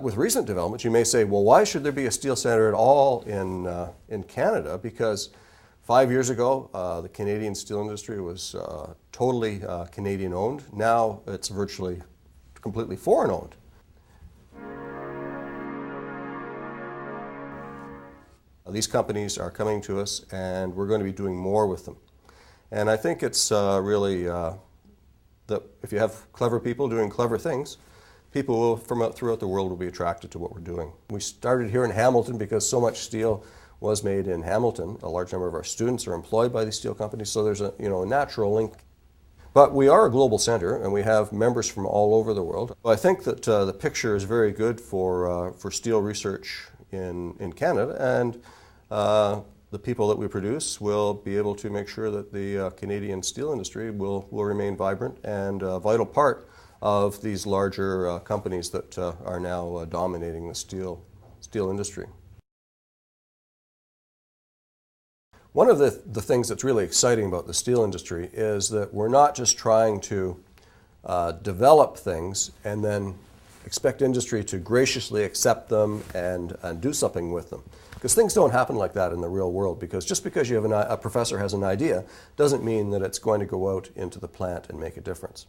With recent developments, you may say, well, why should there be a steel center at all in Canada? Because 5 years ago, the Canadian steel industry was totally Canadian owned. Now it's virtually completely foreign owned. These companies are coming to us, and we're going to be doing more with them. And I think it's really that if you have clever people doing clever things, people will, from throughout the world will be attracted to what we're doing. We started here in Hamilton because so much steel was made in Hamilton. A large number of our students are employed by these steel companies, so there's a natural link. But we are a global center, and we have members from all over the world. I think that the picture is very good for steel research in Canada, and the people that we produce will be able to make sure that the Canadian steel industry will remain vibrant and a vital part of these larger companies that are now dominating the steel industry. One of the things that's really exciting about the steel industry is that we're not just trying to develop things and then expect industry to graciously accept them and do something with them. Because things don't happen like that in the real world, because just because you have a professor has an idea doesn't mean that it's going to go out into the plant and make a difference.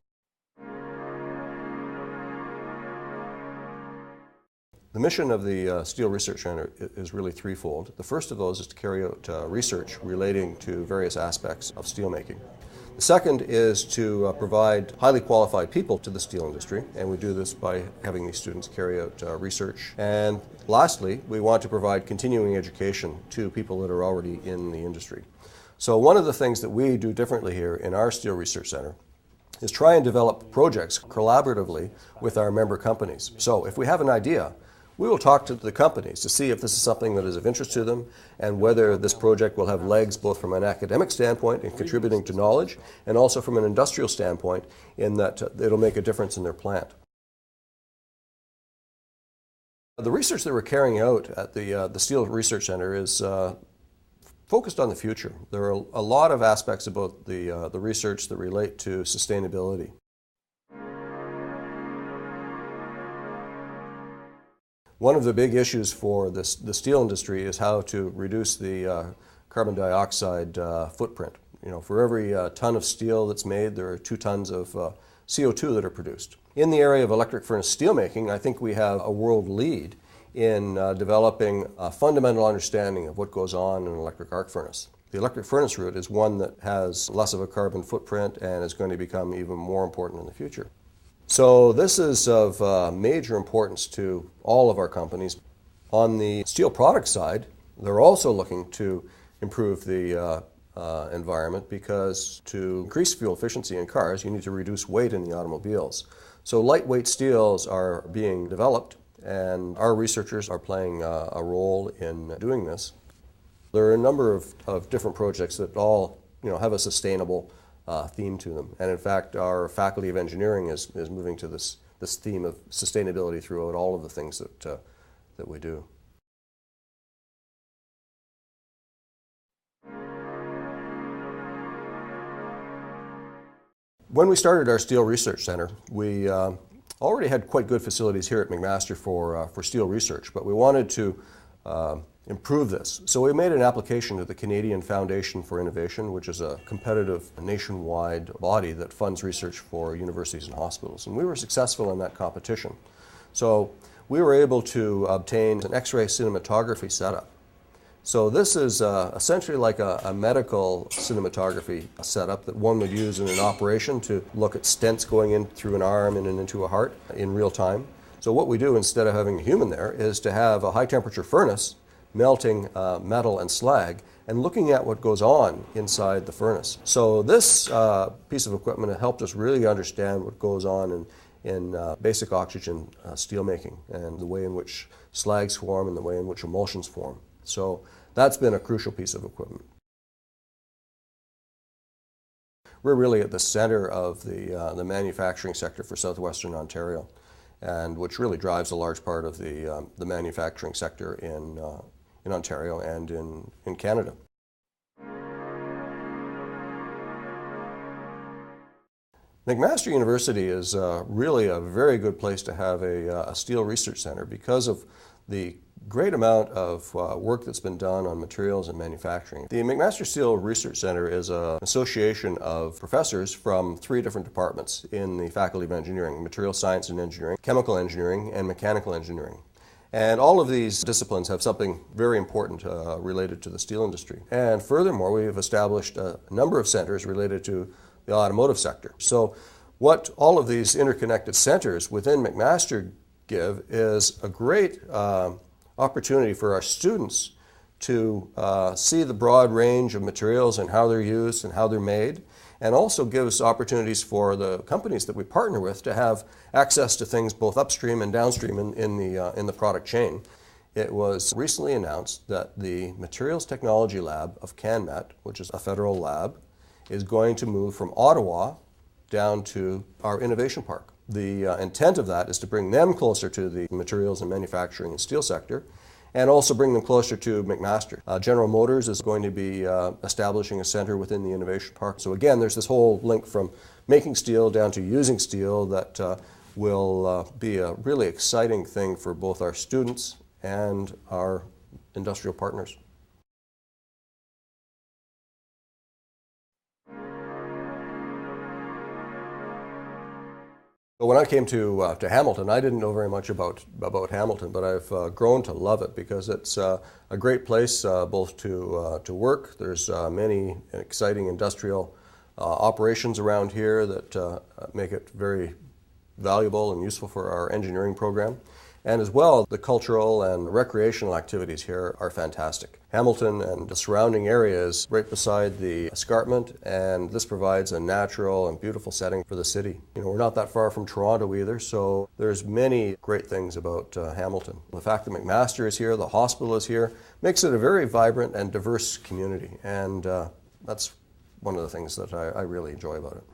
The mission of the Steel Research Center is really threefold. The first of those is to carry out research relating to various aspects of steelmaking. The second is to provide highly qualified people to the steel industry, and we do this by having these students carry out research. And lastly, we want to provide continuing education to people that are already in the industry. So one of the things that we do differently here in our Steel Research Center is try and develop projects collaboratively with our member companies. So if we have an idea, we will talk to the companies to see if this is something that is of interest to them and whether this project will have legs both from an academic standpoint in contributing to knowledge and also from an industrial standpoint in that it'll make a difference in their plant. The research that we're carrying out at the Steel Research Center is focused on the future. There are a lot of aspects about the research that relate to sustainability. One of the big issues for the steel industry is how to reduce the carbon dioxide footprint. For every ton of steel that's made, there are 2 tons of CO2 that are produced. In the area of electric furnace steelmaking, I think we have a world lead in developing a fundamental understanding of what goes on in an electric arc furnace. The electric furnace route is one that has less of a carbon footprint and is going to become even more important in the future. So this is of major importance to all of our companies. On the steel product side, they're also looking to improve the environment because to increase fuel efficiency in cars, you need to reduce weight in the automobiles. So lightweight steels are being developed, and our researchers are playing a role in doing this. There are a number of different projects that all have a sustainable theme to them. And in fact, our Faculty of Engineering is moving to this theme of sustainability throughout all of the things that we do. When we started our Steel Research Center, we already had quite good facilities here at McMaster for steel research, but we wanted to improve this. So we made an application to the Canadian Foundation for Innovation, which is a competitive nationwide body that funds research for universities and hospitals. And we were successful in that competition. So we were able to obtain an X-ray cinematography setup. So this is essentially like a medical cinematography setup that one would use in an operation to look at stents going in through an arm and into a heart in real time. So what we do instead of having a human there is to have a high temperature furnace melting metal and slag and looking at what goes on inside the furnace. So this piece of equipment helped us really understand what goes on in basic oxygen steelmaking and the way in which slags form and the way in which emulsions form. So that's been a crucial piece of equipment. We're really at the center of the manufacturing sector for southwestern Ontario, and which really drives a large part of the manufacturing sector in Ontario and in Canada. McMaster University is really a very good place to have a steel research center because of the great amount of work that's been done on materials and manufacturing. The McMaster Steel Research Center is an association of professors from 3 different departments in the Faculty of Engineering: Material Science and Engineering, Chemical Engineering, and Mechanical Engineering. And all of these disciplines have something very important related to the steel industry. And furthermore, we have established a number of centers related to the automotive sector. So what all of these interconnected centers within McMaster give is a great opportunity for our students to see the broad range of materials and how they're used and how they're made, and also gives opportunities for the companies that we partner with to have access to things both upstream and downstream in the product chain. It was recently announced that the Materials Technology Lab of CanMet, which is a federal lab, is going to move from Ottawa down to our innovation park. The intent of that is to bring them closer to the materials and manufacturing and steel sector, and also bring them closer to McMaster. General Motors is going to be establishing a center within the innovation park. So again, there's this whole link from making steel down to using steel that will be a really exciting thing for both our students and our industrial partners. When I came to Hamilton, I didn't know very much about Hamilton, but I've grown to love it because it's a great place both to work. There's many exciting industrial operations around here that make it very valuable and useful for our engineering program. And as well, the cultural and recreational activities here are fantastic. Hamilton and the surrounding area is right beside the escarpment, and this provides a natural and beautiful setting for the city. You know, we're not that far from Toronto either, so there's many great things about Hamilton. The fact that McMaster is here, the hospital is here, makes it a very vibrant and diverse community, and that's one of the things that I really enjoy about it.